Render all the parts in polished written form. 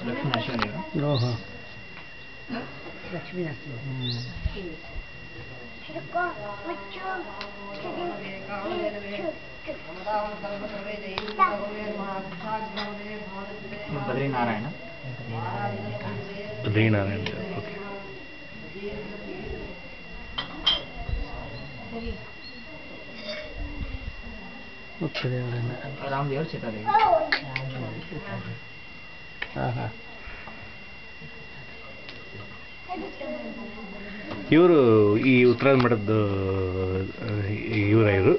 ಲಕ್ಷ್ಮೀ ನರಸಿಂಹದೇವರು. ಓಹೋ ಲಕ್ಷ್ಮೀ ನರಸಿಂಹ. ಬದ್ರಿನಾರಾಯಣ. ಬದ್ರಿನಾರಾಯಣ. ಓಕೆ. ರಾಮದೇವರು ಸೀತಾದೇವಿ. ಹಾಂ ಹಾಂ. ಇವರು ಈ ಉತ್ತರಾಯಣ ಮಠದ್ದು ಇವರು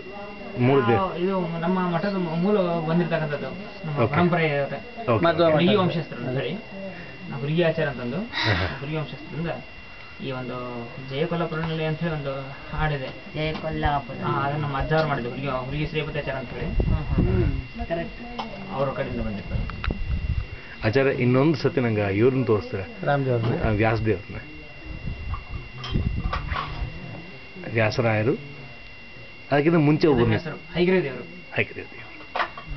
ಮೂಲ ಇದು ನಮ್ಮ ಮಠದ ಮೂಲ ಬಂದಿರ್ತಕ್ಕಂಥದ್ದು ನಮ್ಮ ಪರಂಪರೆ ಹುಡುಗಿ ವಂಶಸ್ಥರು ಅಂತೇಳಿ ನಾವು ಹುಡುಗಿ ಆಚಾರ ಅಂತಂದು ಹುಡುಗಿ ವಂಶಸ್ಥರಿಂದ ಈ ಒಂದು ಜಯ ಕೊಲ್ಲಾಪುರನಲ್ಲಿ ಅಂತ ಹೇಳಿ ಒಂದು ಹಾಡಿದೆ. ಜಯ ಕೊಲ್ಲಾಪುರ ಅದನ್ನು ನಮ್ಮ ಅಜ್ಜಾರು ಮಾಡಿದ್ರು. ಹುಡುಗಿ ಶ್ರೀಪತಾಚಾರ ಅಂತ ಹೇಳಿ ಅವ್ರ ಕಡೆಯಿಂದ ಬಂದಿರ್ತಾರೆ. ಆಚಾರ್ಯ ಇನ್ನೊಂದು ಸತಿ ನಂಗೆ ಇವ್ರನ್ನ ತೋರಿಸ್ತಾರೆ, ರಾಮದೇವ್ರನ್ನ, ವ್ಯಾಸದೇವ್ರನ್ನ. ವ್ಯಾಸರಾಯರು ಅದಕ್ಕಿಂತ ಮುಂಚೆ ಒಬ್ಬರು ಹೈಗ್ರೀವ ದೇವರು. ಹೈಗ್ರೀವ ದೇವರು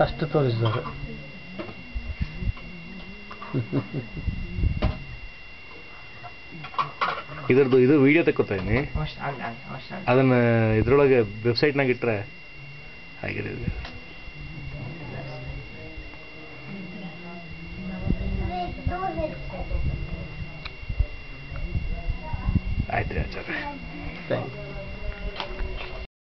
ಅಷ್ಟು ತೋರಿಸಿದವರು. ಇದರದ್ದು ಇದು ವಿಡಿಯೋ ತಕ್ಕೋತಾ ಇದೀನಿ, ಅದನ್ನ ಇದ್ರೊಳಗೆ ವೆಬ್ಸೈಟ್ನಾಗ ಇಟ್ಟರೆ ಹೈಗ್ರೀವ ದೇವರು. ಆಯ್ತು ರೀ ಆಚಾರ್ಯ, ಥ್ಯಾಂಕ್ ಯು.